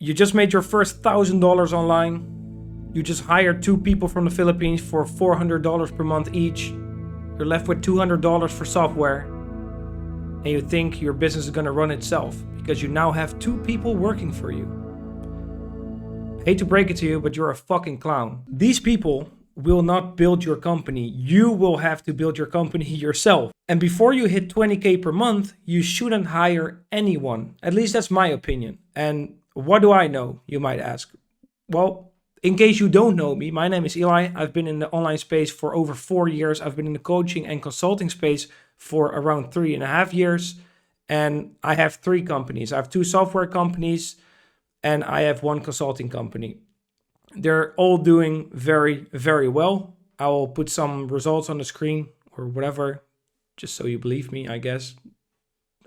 You just made your first $1,000 online. You just hired 2 people from the Philippines for $400 per month each. You're left with $200 for software. And you think your business is going to run itself because you now have 2 people working for you. I hate to break it to you, but you're a fucking clown. These people will not build your company. You will have to build your company yourself. And before you hit 20K per month, you shouldn't hire anyone. At least that's my opinion. And what do I know, you might ask? Well, in case you don't know me, my name is Eli. I've been in the online space for over 4 years. I've been in the coaching and consulting space for around 3.5 years. And I have 3 companies. I have 2 software companies and I have 1 consulting company. They're all doing very, very well. I will put some results on the screen or whatever, just so you believe me, I guess.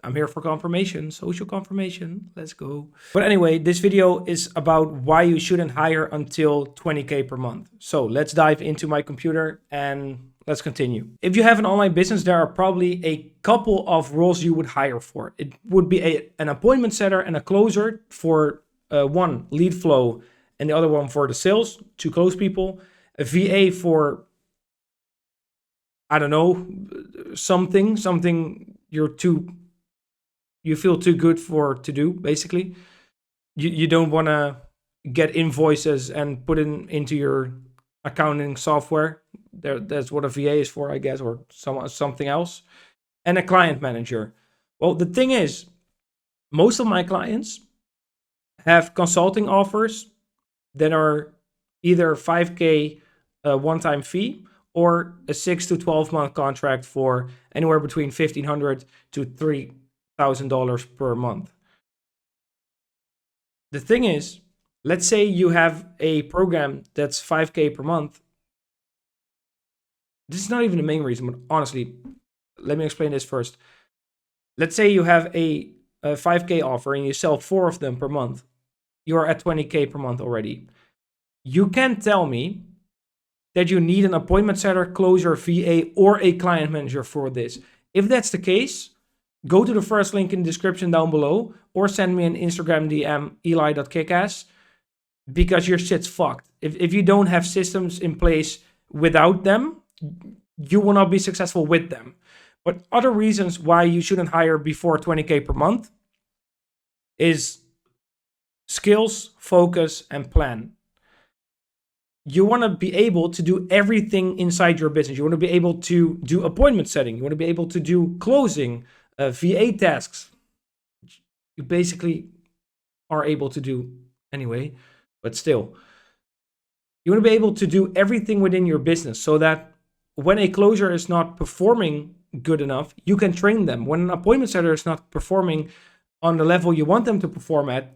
I'm here for confirmation, social confirmation. Let's go. But anyway, this video is about why you shouldn't hire until 20K per month. So let's dive into my computer and let's continue. If you have an online business, there are probably a couple of roles you would hire for. It would be an appointment setter and a closer for one, lead flow, and the other one for the sales, to close people. A VA for, I don't know, something you feel too good to do, basically. You don't want to get invoices and put it into your accounting software. That's what a VA is for, I guess, or something else. And a client manager. Well, the thing is, most of my clients have consulting offers that are either 5K one-time fee or a 6 to 12 month contract for anywhere between $1,500 to $3,000 per month. The thing is, let's say you have a program that's 5K per month. This is not even the main reason, but honestly, let me explain this first. Let's say you have a 5K offer and you sell 4 of them per month. You're at 20K per month already. You can't tell me that you need an appointment setter, closer, VA, or a client manager for this. If that's the case, go to the first link in the description down below or send me an Instagram DM, eli.kickass, because your shit's fucked. If you don't have systems in place without them, you will not be successful with them. But other reasons why you shouldn't hire before 20K per month is skills, focus, and plan. You want to be able to do everything inside your business. You want to be able to do appointment setting. You want to be able to do closing, VA tasks. You basically are able to do anyway, but still. You want to be able to do everything within your business so that when a closer is not performing good enough, you can train them. When an appointment setter is not performing on the level you want them to perform at,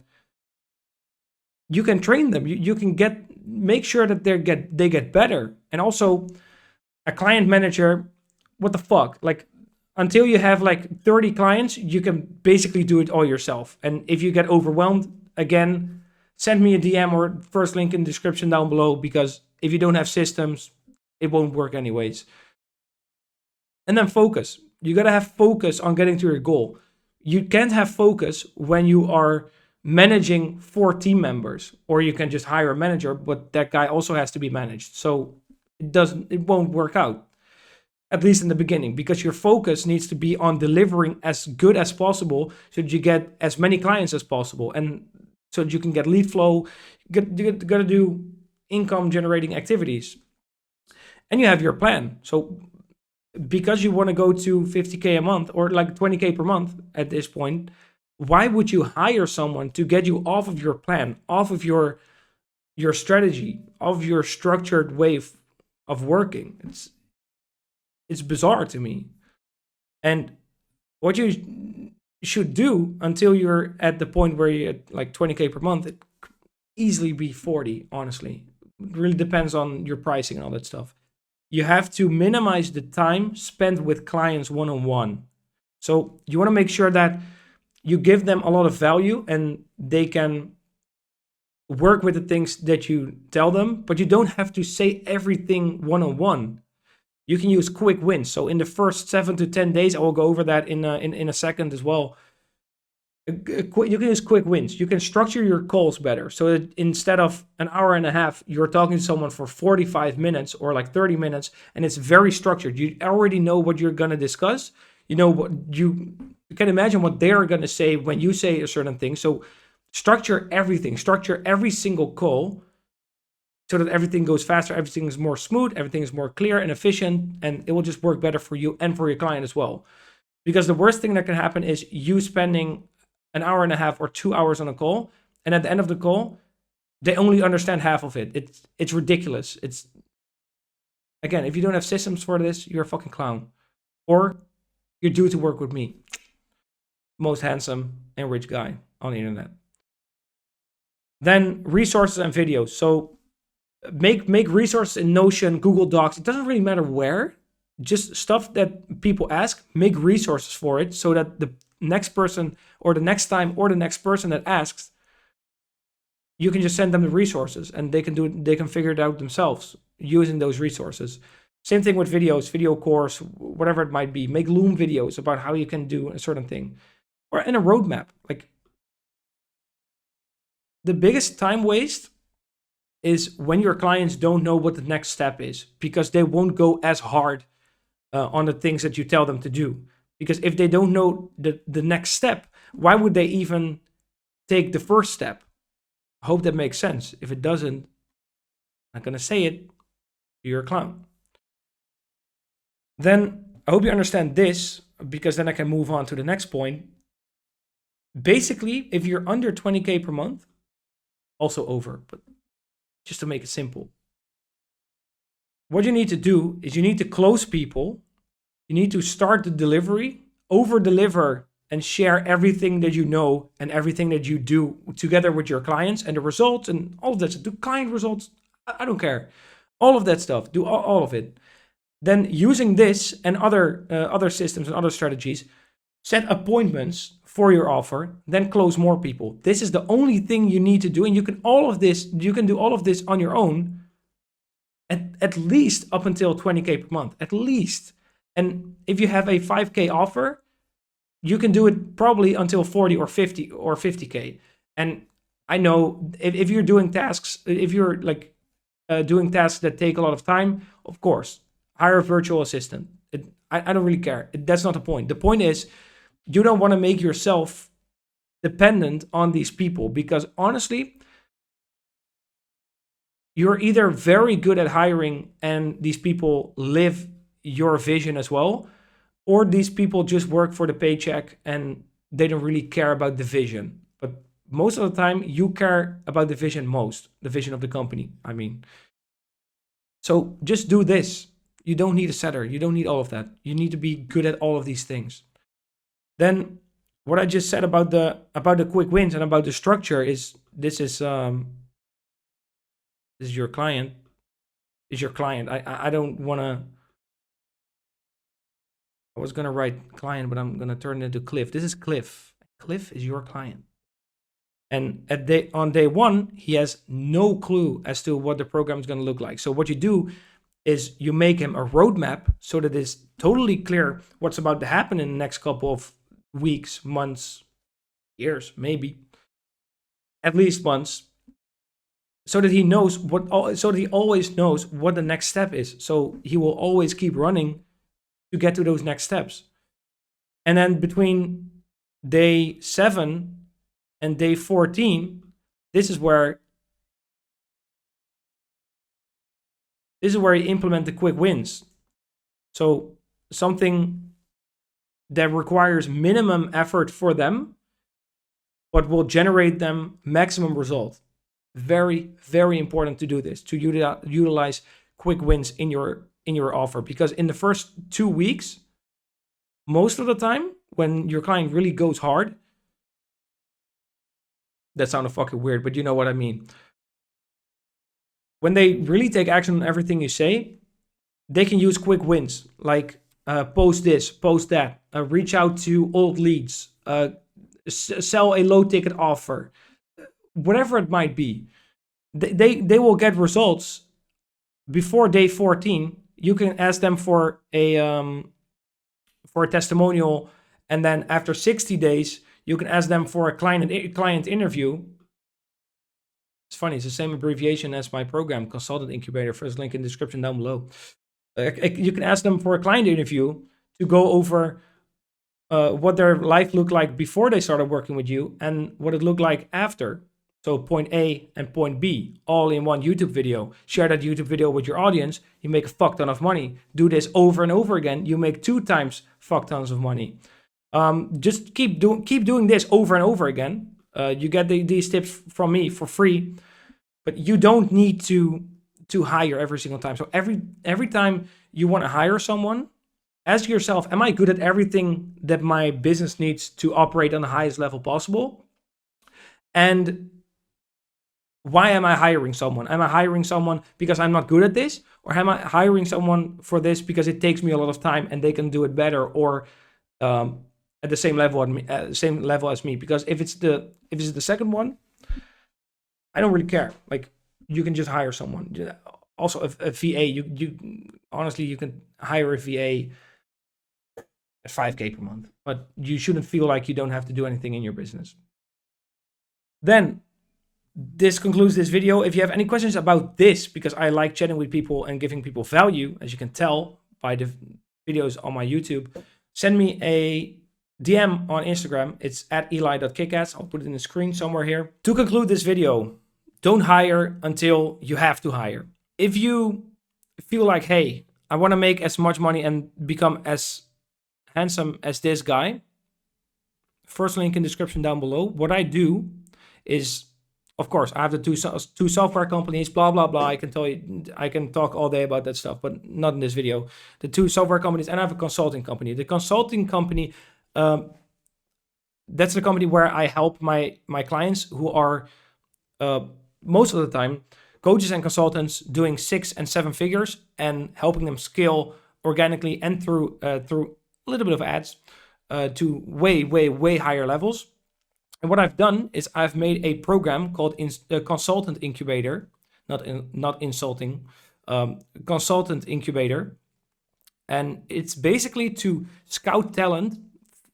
you can train them. You can make sure that they get better. And also, a client manager, what the fuck? Like, until you have like 30 clients, you can basically do it all yourself. And if you get overwhelmed, again, send me a DM or first link in the description down below, because if you don't have systems, it won't work anyways. And then focus. You gotta have focus on getting to your goal. You can't have focus when you are managing 4 team members, or you can just hire a manager, but that guy also has to be managed. So it won't work out, at least in the beginning, because your focus needs to be on delivering as good as possible so that you get as many clients as possible, and so that you can get lead flow. You got to do income generating activities, and you have your plan. So because you want to go to 50K a month or like 20K per month at this point, why would you hire someone to get you off of your plan, off of your strategy, of your structured way of working? It's bizarre to me. And what you should do until you're at the point where you're at like 20K per month, it could easily be 40, honestly. It really depends on your pricing and all that stuff. You have to minimize the time spent with clients one-on-one. So you want to make sure that you give them a lot of value and they can work with the things that you tell them, but you don't have to say everything one-on-one. You can use quick wins. So in the first 7 to 10 days, I will go over that in a second as well. You can use quick wins. You can structure your calls better. So that instead of an hour and a half, you're talking to someone for 45 minutes or like 30 minutes, and it's very structured. You already know what you're going to discuss. You know what you can imagine what they're going to say when you say a certain thing. So structure everything, structure every single call so that everything goes faster, everything is more smooth, everything is more clear and efficient, and it will just work better for you and for your client as well. Because the worst thing that can happen is you spending an hour and a half or 2 hours on a call, and at the end of the call, they only understand half of it. It's ridiculous. It's, again, if you don't have systems for this, you're a fucking clown. Or you're due to work with me. Most handsome and rich guy on the internet. Then resources and videos. So make resources in Notion, Google Docs. It doesn't really matter where. Just stuff that people ask, make resources for it so that the next person or the next time or the next person that asks, you can just send them the resources and they can figure it out themselves using those resources. Same thing with videos, video course, whatever it might be. Make Loom videos about how you can do a certain thing. Or in a roadmap. Like, the biggest time waste is when your clients don't know what the next step is, because they won't go as hard on the things that you tell them to do. Because if they don't know the next step, why would they even take the first step? I hope that makes sense. If it doesn't, I'm not going to say it. You're a clown. Then I hope you understand this, because then I can move on to the next point. Basically, if you're under 20K per month, also over, but just to make it simple, what you need to do is you need to close people. You need to start the delivery, over deliver, and share everything that you know and everything that you do together with your clients and the results and all of that. Do client results, I don't care. All of that stuff, do all of it. Then using this and other systems and other strategies, set appointments for your offer, then close more people. This is the only thing you need to do, and you can do all of this on your own, at least up until 20K per month, at least. And if you have a 5K offer, you can do it probably until 40 or 50 or 50K. And I know if you're doing tasks, if you're like doing tasks that take a lot of time, of course, hire a virtual assistant. I don't really care. That's not the point. The point is, you don't want to make yourself dependent on these people, because honestly, you're either very good at hiring and these people live your vision as well, or these people just work for the paycheck and they don't really care about the vision. But most of the time, you care about the vision most, the vision of the company, I mean. So just do this. You don't need a setter. You don't need all of that. You need to be good at all of these things. Then what I just said about the quick wins and about the structure is this is your client. Is your client. I don't want to. I was gonna write client, but I'm gonna turn it into Cliff. This is Cliff. Cliff is your client. And on day one, he has no clue as to what the program is gonna look like. So what you do is you make him a roadmap so that it's totally clear what's about to happen in the next couple of weeks, months, years, maybe, at least months, so that he knows so that he always knows what the next step is. So he will always keep running to get to those next steps. And then between day 7 and day 14, this is where you implement the quick wins. So something that requires minimum effort for them, but will generate them maximum result. Very, very important to do this, to utilize quick wins in your offer, because in the first 2 weeks, most of the time, when your client really goes hard, that sounded fucking weird, but you know what I mean. When they really take action on everything you say, they can use quick wins, like post this, post that, reach out to old leads, sell a low ticket offer, whatever it might be. They will get results before day 14. You can ask them for a testimonial, and then after 60 days, You can ask them for a client interview. It's funny, it's the same abbreviation as my program, Consultant Incubator. First link in the description down below. You can ask them for a client interview to go over what their life looked like before they started working with you and what it looked like after. So point A and point B, all in one YouTube video. Share that YouTube video with your audience. You make a fuck ton of money. Do this over and over again. You make 2 times fuck tons of money. Just keep doing this over and over again. You get these tips from me for free, but you don't need to hire every single time. So every time you want to hire someone, ask yourself, am I good at everything that my business needs to operate on the highest level possible? And why am I hiring someone? Am I hiring someone because I'm not good at this? Or am I hiring someone for this because it takes me a lot of time and they can do it better, or at the same level as me? Because if it's the second one, I don't really care. Like, you can just hire someone. Also, a VA, you honestly, you can hire a VA at 5K per month, but you shouldn't feel like you don't have to do anything in your business. Then this concludes this video. If you have any questions about this, because I like chatting with people and giving people value, as you can tell by the videos on my YouTube, send me a DM on Instagram. It's at eli.kickass. I'll put it in the screen somewhere here. To conclude this video, don't hire until you have to hire. If you feel like, hey, I want to make as much money and become as handsome as this guy, first link in the description down below. What I do is, of course, I have the two software companies, blah, blah, blah. I can tell you, I can talk all day about that stuff, but not in this video. The 2 software companies, and I have a consulting company. The consulting company, that's the company where I help my clients who are, most of the time, coaches and consultants doing 6 and 7 figures and helping them scale organically and through a little bit of ads to way higher levels. And what I've done is I've made a program called Consultant Incubator, not insulting, Consultant Incubator. And it's basically to scout talent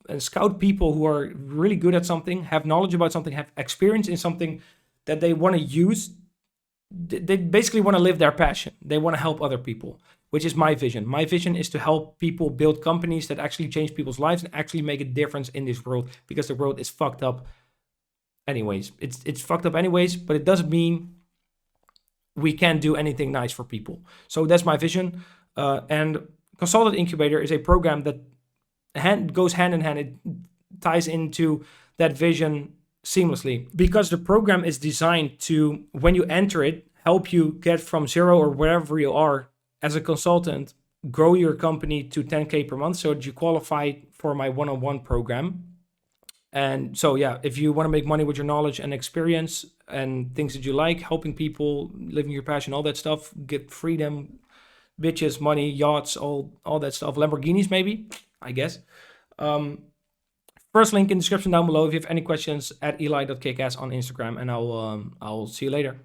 and scout people who are really good at something, have knowledge about something, have experience in something that they want to use. They basically want to live their passion. They want to help other people, which is my vision. My vision is to help people build companies that actually change people's lives and actually make a difference in this world, because the world is fucked up anyways. It's fucked up anyways, but it doesn't mean we can't do anything nice for people. So that's my vision. And Consultant Incubator is a program that goes hand in hand. It ties into that vision seamlessly, because the program is designed to, when you enter it, help you get from 0 or wherever you are as a consultant, grow your company to 10K per month so that you qualify for my one-on-one program. And so, yeah, if you want to make money with your knowledge and experience and things that you like, helping people, living your passion, all that stuff, get freedom, bitches, money, yachts, all that stuff, Lamborghinis maybe, I guess. First link in the description down below. If you have any questions, at eli.kickass on Instagram, and I'll see you later.